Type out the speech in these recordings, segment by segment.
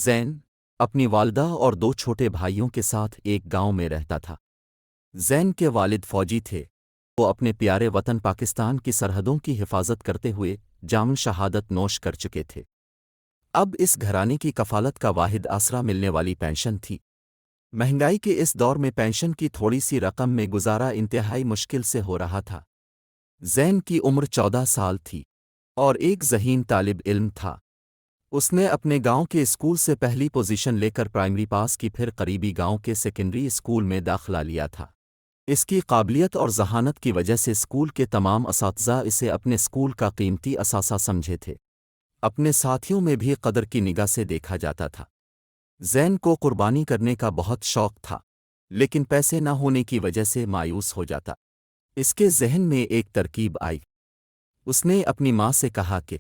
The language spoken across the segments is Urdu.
زین اپنی والدہ اور دو چھوٹے بھائیوں کے ساتھ ایک گاؤں میں رہتا تھا۔ زین کے والد فوجی تھے۔ وہ اپنے پیارے وطن پاکستان کی سرحدوں کی حفاظت کرتے ہوئے جام شہادت نوش کر چکے تھے۔ اب اس گھرانے کی کفالت کا واحد آسرا ملنے والی پینشن تھی۔ مہنگائی کے اس دور میں پینشن کی تھوڑی سی رقم میں گزارا انتہائی مشکل سے ہو رہا تھا۔ زین کی عمر 14 سال تھی اور ایک ذہین طالب علم تھا۔ اس نے اپنے گاؤں کے اسکول سے پہلی پوزیشن لے کر پرائمری پاس کی، پھر قریبی گاؤں کے سیکنڈری اسکول میں داخلہ لیا تھا۔ اس کی قابلیت اور ذہانت کی وجہ سے اسکول کے تمام اساتذہ اسے اپنے اسکول کا قیمتی اثاثہ سمجھے تھے۔ اپنے ساتھیوں میں بھی قدر کی نگاہ سے دیکھا جاتا تھا۔ زین کو قربانی کرنے کا بہت شوق تھا، لیکن پیسے نہ ہونے کی وجہ سے مایوس ہو جاتا۔ اس کے ذہن میں ایک ترکیب آئی۔ اس نے اپنی ماں سے کہا کہ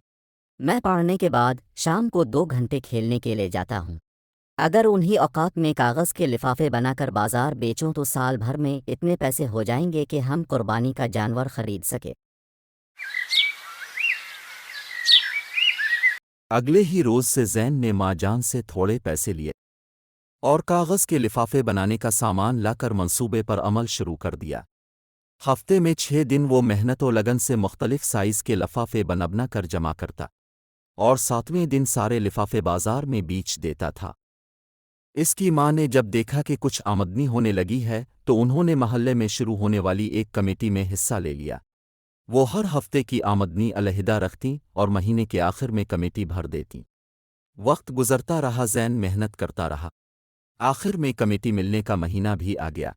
میں پڑھنے کے بعد شام کو 2 گھنٹے کھیلنے کے لیے جاتا ہوں۔ اگر انہی اوقات میں کاغذ کے لفافے بنا کر بازار بیچوں تو سال بھر میں اتنے پیسے ہو جائیں گے کہ ہم قربانی کا جانور خرید سکے۔ اگلے ہی روز سے زین نے ماں جان سے تھوڑے پیسے لیے اور کاغذ کے لفافے بنانے کا سامان لا کر منصوبے پر عمل شروع کر دیا۔ ہفتے میں 6 دن وہ محنت و لگن سے مختلف سائز کے لفافے بنا کر جمع کرتا اور 7ویں دن سارے لفافے بازار میں بیچ دیتا تھا۔ اس کی ماں نے جب دیکھا کہ کچھ آمدنی ہونے لگی ہے تو انہوں نے محلے میں شروع ہونے والی ایک کمیٹی میں حصہ لے لیا۔ وہ ہر ہفتے کی آمدنی علیحدہ رکھتیں اور مہینے کے آخر میں کمیٹی بھر دیتیں۔ وقت گزرتا رہا، زین محنت کرتا رہا۔ آخر میں کمیٹی ملنے کا مہینہ بھی آ گیا۔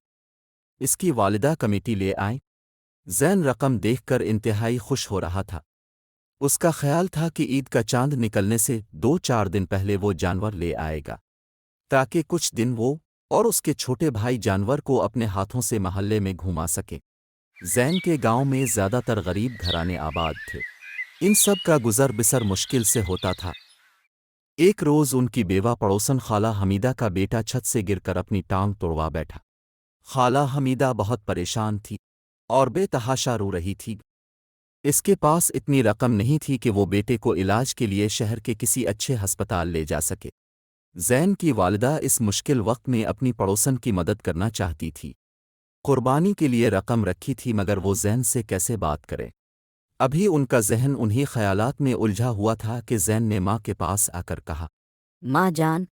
اس کی والدہ کمیٹی لے آئیں۔ زین رقم دیکھ کر انتہائی خوش ہو رہا تھا۔ اس کا خیال تھا کہ عید کا چاند نکلنے سے 2-4 دن پہلے وہ جانور لے آئے گا تاکہ کچھ دن وہ اور اس کے چھوٹے بھائی جانور کو اپنے ہاتھوں سے محلے میں گھما سکیں۔ زین کے گاؤں میں زیادہ تر غریب گھرانے آباد تھے۔ ان سب کا گزر بسر مشکل سے ہوتا تھا۔ ایک روز ان کی بیوہ پڑوسن خالہ حمیدہ کا بیٹا چھت سے گر کر اپنی ٹانگ توڑوا بیٹھا۔ خالہ حمیدہ بہت پریشان تھی اور بے تحاشا رو رہی تھی۔ اس کے پاس اتنی رقم نہیں تھی کہ وہ بیٹے کو علاج کے لیے شہر کے کسی اچھے ہسپتال لے جا سکے۔ زین کی والدہ اس مشکل وقت میں اپنی پڑوسن کی مدد کرنا چاہتی تھی۔ قربانی کے لیے رقم رکھی تھی، مگر وہ زین سے کیسے بات کرے؟ ابھی ان کا ذہن انہی خیالات میں الجھا ہوا تھا کہ زین نے ماں کے پاس آ کر کہا، ماں جان،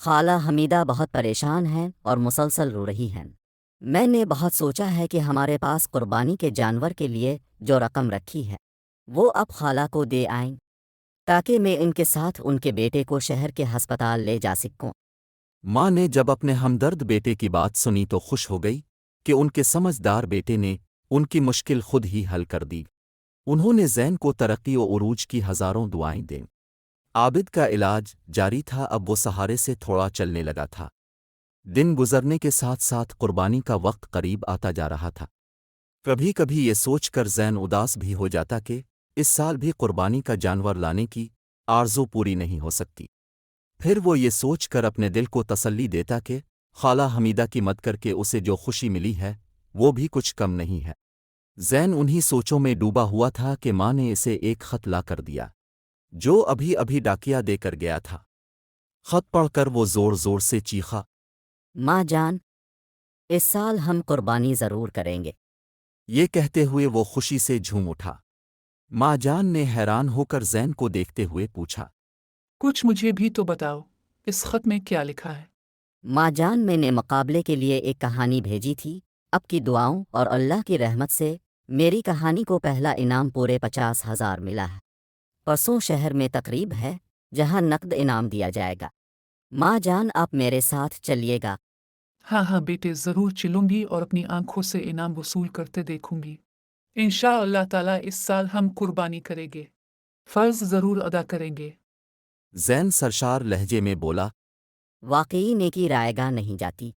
خالہ حمیدہ بہت پریشان ہیں اور مسلسل رو رہی ہیں۔ میں نے بہت سوچا ہے کہ ہمارے پاس قربانی کے جانور کے لیے جو رقم رکھی ہے وہ اب خالہ کو دے آئیں تاکہ میں ان کے ساتھ ان کے بیٹے کو شہر کے ہسپتال لے جا سکوں۔ ماں نے جب اپنے ہمدرد بیٹے کی بات سنی تو خوش ہو گئی کہ ان کے سمجھدار بیٹے نے ان کی مشکل خود ہی حل کر دی۔ انہوں نے زین کو ترقی و عروج کی ہزاروں دعائیں دیں۔ عابد کا علاج جاری تھا، اب وہ سہارے سے تھوڑا چلنے لگا تھا۔ دن گزرنے کے ساتھ ساتھ قربانی کا وقت قریب آتا جا رہا تھا۔ کبھی کبھی یہ سوچ کر زین اداس بھی ہو جاتا کہ اس سال بھی قربانی کا جانور لانے کی آرزو پوری نہیں ہو سکتی۔ پھر وہ یہ سوچ کر اپنے دل کو تسلی دیتا کہ خالہ حمیدہ کی مدد کر کے اسے جو خوشی ملی ہے وہ بھی کچھ کم نہیں ہے۔ زین انہی سوچوں میں ڈوبا ہوا تھا کہ ماں نے اسے ایک خط لا کر دیا جو ابھی ڈاکیا دے کر گیا تھا۔ خط پڑھ کر وہ زور زور سے چیخا، ماں جان، اس سال ہم قربانی ضرور کریں گے۔ یہ کہتے ہوئے وہ خوشی سے جھوم اٹھا۔ ماں جان نے حیران ہو کر زین کو دیکھتے ہوئے پوچھا، کچھ مجھے بھی تو بتاؤ، اس خط میں کیا لکھا ہے؟ ماں جان، میں نے مقابلے کے لیے ایک کہانی بھیجی تھی۔ اب کی دعاؤں اور اللہ کی رحمت سے میری کہانی کو پہلا انعام پورے 50,000 ملا ہے۔ پرسوں شہر میں تقریب ہے جہاں نقد انعام دیا جائے گا۔ ماں جان، آپ میرے ساتھ چلیے گا؟ ہاں بیٹے، ضرور چلوں گی اور اپنی آنکھوں سے انعام وصول کرتے دیکھوں گی۔ انشاءاللہ تعالیٰ اس سال ہم قربانی کریں گے، فرض ضرور ادا کریں گے۔ زین سرشار لہجے میں بولا، واقعی نیکی رائے گاہ نہیں جاتی۔